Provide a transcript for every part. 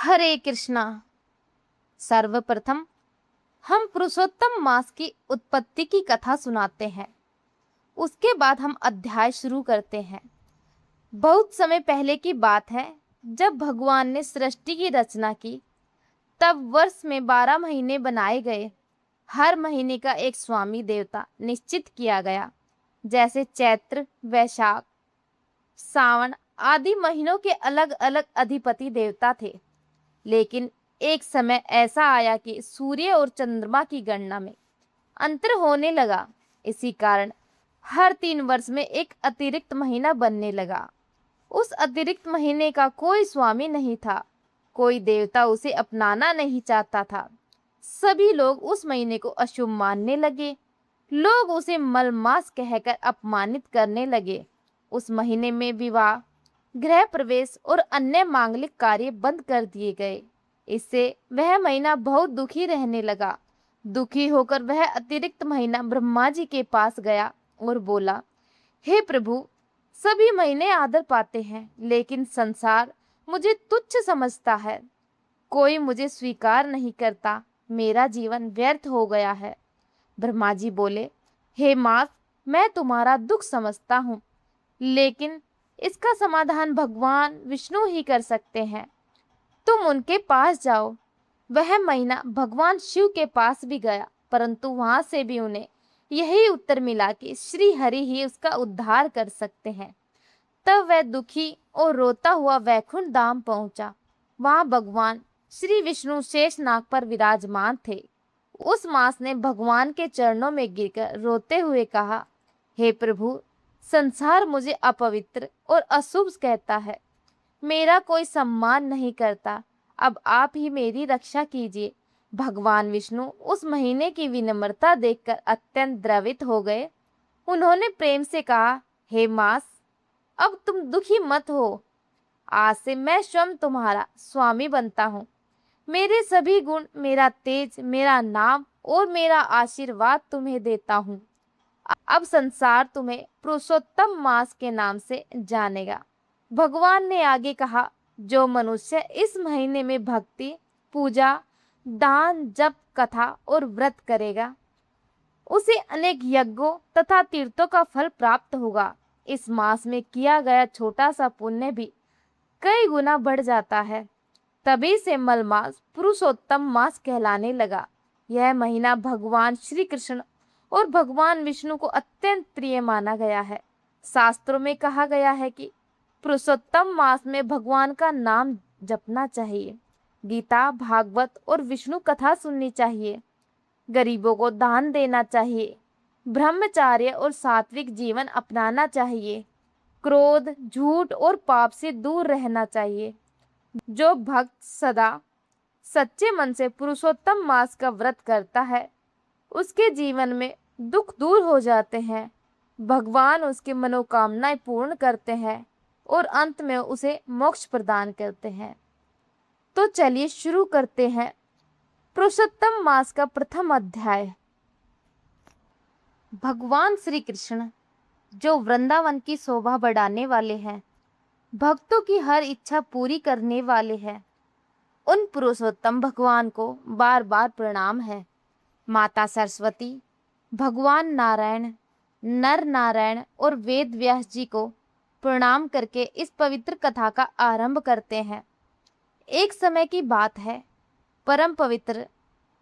हरे कृष्णा। सर्वप्रथम हम पुरुषोत्तम मास की उत्पत्ति की कथा सुनाते हैं। उसके बाद हम अध्याय शुरू करते हैं। बहुत समय पहले की बात है, जब भगवान ने सृष्टि की रचना की, तब वर्ष में 12 महीने बनाए गए। हर महीने का एक स्वामी देवता निश्चित किया गया। जैसे चैत्र, वैशाख, सावन आदि महीनों के अलग अलग अधिपति देवता थे। लेकिन एक समय ऐसा आया कि सूर्य और चंद्रमा की गणना में अंतर होने लगा। इसी कारण हर 3 वर्ष में एक अतिरिक्त महीना बनने लगा। उस अतिरिक्त महीने का कोई स्वामी नहीं था। कोई देवता उसे अपनाना नहीं चाहता था। सभी लोग उस महीने को अशुभ मानने लगे। लोग उसे मलमास कहकर अपमानित करने लगे। उस महीने में विवाह, गृह प्रवेश और अन्य मांगलिक कार्य बंद कर दिए गए। इससे वह महीना बहुत दुखी रहने लगा। दुखी होकर वह अतिरिक्त महीना ब्रह्मा जी के पास गया और बोला, हे प्रभु, सभी महीने आदर पाते हैं, लेकिन संसार मुझे तुच्छ समझता है। कोई मुझे स्वीकार नहीं करता। मेरा जीवन व्यर्थ हो गया है। ब्रह्मा जी बोले, हे मास, मैं तुम्हारा दुख समझता हूँ, लेकिन इसका समाधान भगवान विष्णु ही कर सकते हैं। तुम उनके पास जाओ। वह महीना भगवान शिव के पास भी गया, परंतु वहां से भी उन्हें यही उत्तर मिला कि श्री हरि ही उसका उद्धार कर सकते हैं। तब वह दुखी और रोता हुआ वैकुंठ धाम पहुंचा। वहां भगवान श्री विष्णु शेषनाग पर विराजमान थे। उस मास ने भगवान के चरणों में गिरकर रोते हुए कहा, हे प्रभु, संसार मुझे अपवित्र और अशुभ कहता है। मेरा कोई सम्मान नहीं करता। अब आप ही मेरी रक्षा कीजिए। भगवान विष्णु उस महीने की विनम्रता देखकर अत्यंत द्रवित हो गए। उन्होंने प्रेम से कहा, हे मास, अब तुम दुखी मत हो। आज से मैं स्वयं तुम्हारा स्वामी बनता हूँ। मेरे सभी गुण, मेरा तेज, मेरा नाम और मेरा आशीर्वाद तुम्हें देता हूँ। अब संसार तुम्हें पुरुषोत्तम मास के नाम से जानेगा। भगवान ने आगे कहा, जो मनुष्य इस महीने में भक्ति, पूजा, दान, जप, कथा और व्रत करेगा, उसे अनेक यज्ञों तथा तीर्थों का फल प्राप्त होगा। इस मास में किया गया छोटा सा पुण्य भी कई गुना बढ़ जाता है। तभी से मल मास पुरुषोत्तम मास कहलाने लगा। यह महीना भगवान श्री कृष्ण और भगवान विष्णु को अत्यंत प्रिय माना गया है। शास्त्रों में कहा गया है कि पुरुषोत्तम मास में भगवान का नाम जपना चाहिए, गीता, भागवत और विष्णु कथा सुननी चाहिए, गरीबों को दान देना चाहिए, ब्रह्मचार्य और सात्विक जीवन अपनाना चाहिए, क्रोध, झूठ और पाप से दूर रहना चाहिए। जो भक्त सदा सच्चे मन से पुरुषोत्तम मास का व्रत करता है, उसके जीवन में दुख दूर हो जाते हैं। भगवान उसकी मनोकामनाएं पूर्ण करते हैं और अंत में उसे मोक्ष प्रदान करते हैं। तो चलिए शुरू करते हैं पुरुषोत्तम मास का प्रथम अध्याय। भगवान श्री कृष्ण, जो वृंदावन की शोभा बढ़ाने वाले हैं, भक्तों की हर इच्छा पूरी करने वाले हैं, उन पुरुषोत्तम भगवान को बार बार प्रणाम है। माता सरस्वती, भगवान नारायण, नर नारायण और वेद व्यास जी को प्रणाम करके इस पवित्र कथा का आरंभ करते हैं। एक समय की बात है, परम पवित्र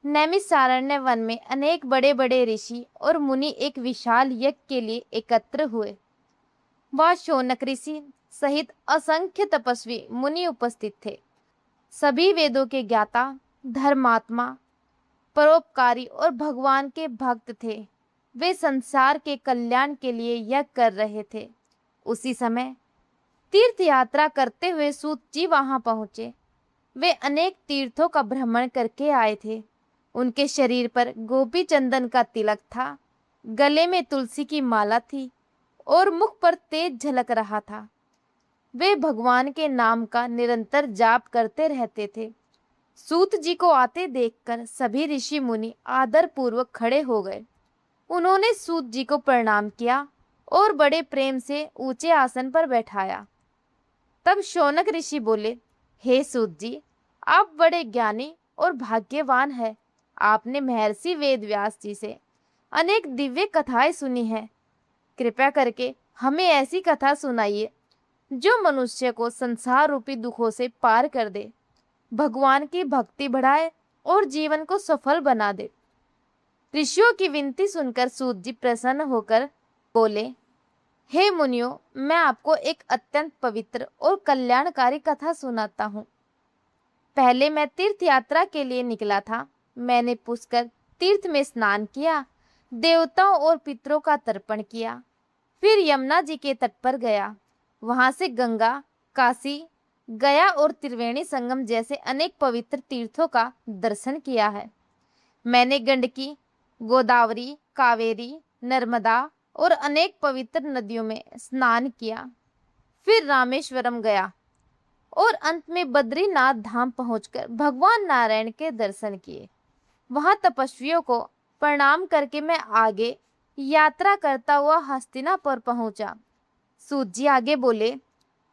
नैमिषारण्य वन में अनेक बड़े बड़े ऋषि और मुनि एक विशाल यज्ञ के लिए एकत्र हुए। वह शौनक ऋषि सहित असंख्य तपस्वी मुनि उपस्थित थे। सभी वेदों के ज्ञाता, धर्मात्मा, परोपकारी और भगवान के भक्त थे। वे संसार के कल्याण के लिए यज्ञ कर रहे थे। उसी समय तीर्थ यात्रा करते हुए सूत जी वहां पहुंचे। वे अनेक तीर्थों का भ्रमण करके आए थे। उनके शरीर पर गोपी चंदन का तिलक था, गले में तुलसी की माला थी और मुख पर तेज झलक रहा था। वे भगवान के नाम का निरंतर जाप करते रहते थे। सूत जी को आते देखकर सभी ऋषि मुनि आदर पूर्वक खड़े हो गए। उन्होंने सूत जी को प्रणाम किया और बड़े प्रेम से ऊंचे आसन पर बैठाया। तब शौनक ऋषि बोले, हे सूत जी, आप बड़े ज्ञानी और भाग्यवान हैं। आपने महर्षि वेदव्यास जी से अनेक दिव्य कथाएं सुनी हैं। कृपया करके हमें ऐसी कथा सुनाइए जो मनुष्य को संसार रूपी दुखों से पार कर दे, भगवान की भक्ति बढ़ाए और जीवन को सफल बना दे। ऋषियों की विनती सुनकर सूत जी प्रसन्न होकर बोले, हे मुनियों, मैं आपको एक अत्यंत पवित्र और कल्याणकारी कथा सुनाता हूँ। पहले मैं तीर्थ यात्रा के लिए निकला था। मैंने पुष्कर तीर्थ में स्नान किया, देवताओं और पितरों का तर्पण किया, फिर यमुना जी के तट पर गया। वहां से गंगा, काशी, गया और त्रिवेणी संगम जैसे अनेक पवित्र तीर्थों का दर्शन किया है। मैंने गंडकी, गोदावरी, कावेरी, नर्मदा और अनेक पवित्र नदियों में स्नान किया। फिर रामेश्वरम गया और अंत में बद्रीनाथ धाम पहुंचकर भगवान नारायण के दर्शन किए। वहां तपस्वियों को प्रणाम करके मैं आगे यात्रा करता हुआ हस्तिनापुर पहुंचा। सूत जी आगे बोले,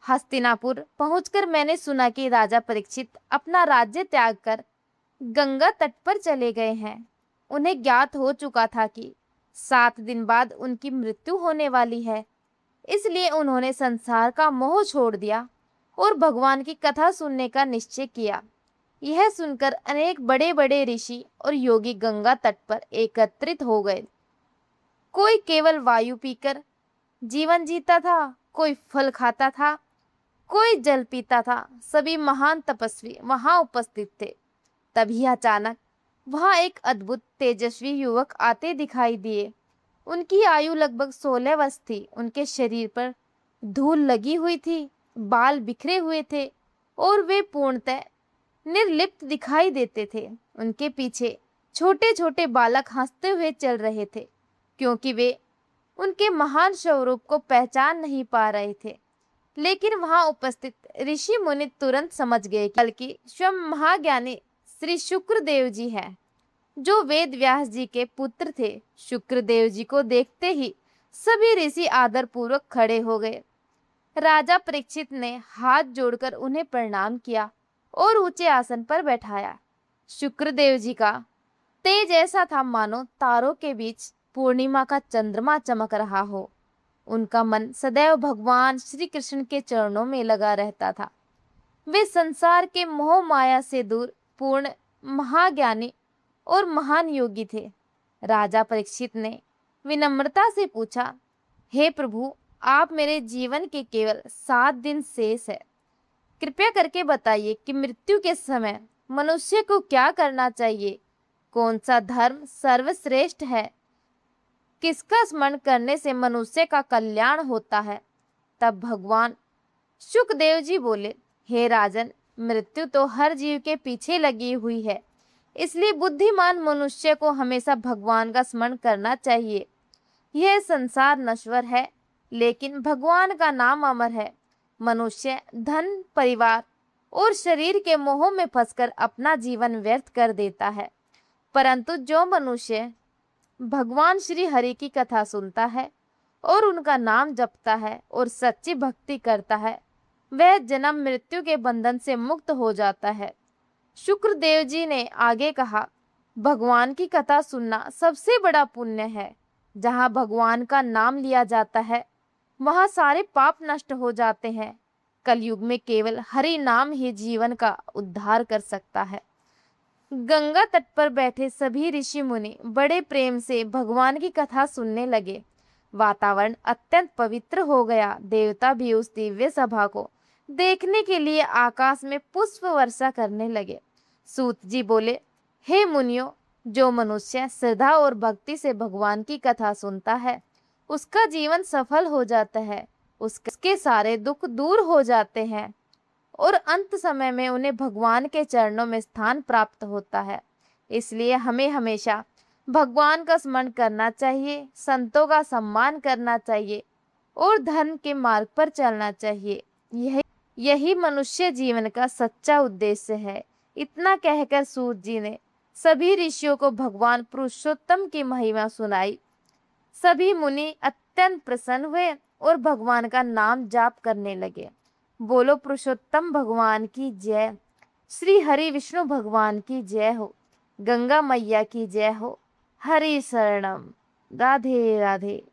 हस्तिनापुर पहुंचकर मैंने सुना कि राजा परीक्षित अपना राज्य त्याग कर गंगा तट पर चले गए हैं। उन्हें ज्ञात हो चुका था कि 7 दिन बाद उनकी मृत्यु होने वाली है, इसलिए उन्होंने संसार का मोह छोड़ दिया और भगवान की कथा सुनने का निश्चय किया। यह सुनकर अनेक बड़े बड़े ऋषि और योगी गंगा तट पर एकत्रित हो गए। कोई केवल वायु पीकर जीवन जीता था, कोई फल खाता था, कोई जल पीता था। सभी महान तपस्वी वहां उपस्थित थे। तभी अचानक वहां एक अद्भुत तेजस्वी युवक आते दिखाई दिए। उनकी आयु लगभग 16 वर्ष थी। उनके शरीर पर धूल लगी हुई थी, बाल बिखरे हुए थे और वे पूर्णतः निर्लिप्त दिखाई देते थे। उनके पीछे छोटे छोटे बालक हंसते हुए चल रहे थे, क्योंकि वे उनके महान स्वरूप को पहचान नहीं पा रहे थे। लेकिन वहां उपस्थित ऋषि मुनि तुरंत समझ गए कि बल्कि स्वयं महाज्ञानी श्री शुक्रदेव जी हैं, जो वेद व्यास जी के पुत्र थे। शुक्रदेव जी को देखते ही सभी ऋषि आदर पूर्वक खड़े हो गए। राजा परीक्षित ने हाथ जोड़कर उन्हें प्रणाम किया और ऊंचे आसन पर बैठाया। शुक्रदेव जी का तेज ऐसा था मानो तारों के बीच पूर्णिमा का चंद्रमा चमक रहा हो। उनका मन सदैव भगवान श्री कृष्ण के चरणों में लगा रहता था। वे संसार के मोह माया से दूर पूर्ण महाज्ञानी और महान योगी थे। राजा परीक्षित ने विनम्रता से पूछा, हे प्रभु, आप मेरे जीवन के केवल 7 दिन शेष है। कृपया करके बताइए कि मृत्यु के समय मनुष्य को क्या करना चाहिए? कौन सा धर्म सर्वश्रेष्ठ है? किसका स्मरण करने से मनुष्य का कल्याण होता है? तब भगवान शुकदेव जी बोले, हे राजन, मृत्यु तो हर जीव के पीछे लगी हुई है, इसलिए बुद्धिमान मनुष्य को हमेशा भगवान का स्मरण करना चाहिए। यह संसार नश्वर है, लेकिन भगवान का नाम अमर है। मनुष्य धन, परिवार और शरीर के मोह में फंसकर अपना जीवन व्यर्थ कर देता है, परंतु जो मनुष्य भगवान श्री हरि की कथा सुनता है और उनका नाम जपता है और सच्ची भक्ति करता है, वह जन्म मृत्यु के बंधन से मुक्त हो जाता है। शुक्रदेव जी ने आगे कहा, भगवान की कथा सुनना सबसे बड़ा पुण्य है। जहाँ भगवान का नाम लिया जाता है, वहाँ सारे पाप नष्ट हो जाते हैं। कलयुग में केवल हरि नाम ही जीवन का उद्धार कर सकता है। गंगा तट पर बैठे सभी ऋषि मुनि बड़े प्रेम से भगवान की कथा सुनने लगे। वातावरण अत्यंत पवित्र हो गया। देवता भी उस दिव्य सभा को देखने के लिए आकाश में पुष्प वर्षा करने लगे। सूत जी बोले, हे मुनियों, जो मनुष्य श्रद्धा और भक्ति से भगवान की कथा सुनता है, उसका जीवन सफल हो जाता है, उसके सारे दुख दूर हो जाते हैं और अंत समय में उन्हें भगवान के चरणों में स्थान प्राप्त होता है। इसलिए हमें हमेशा भगवान का स्मरण करना चाहिए, संतों का सम्मान करना चाहिए और धर्म के मार्ग पर चलना चाहिए। यही मनुष्य जीवन का सच्चा उद्देश्य है। इतना कहकर सूत जी ने सभी ऋषियों को भगवान पुरुषोत्तम की महिमा सुनाई। सभी मुनि अत्यंत प्रसन्न हुए और भगवान का नाम जाप करने लगे। बोलो पुरुषोत्तम भगवान की जय। श्री हरि विष्णु भगवान की जय हो, गंगा मैया की जय हो। हरि शरणम। राधे राधे।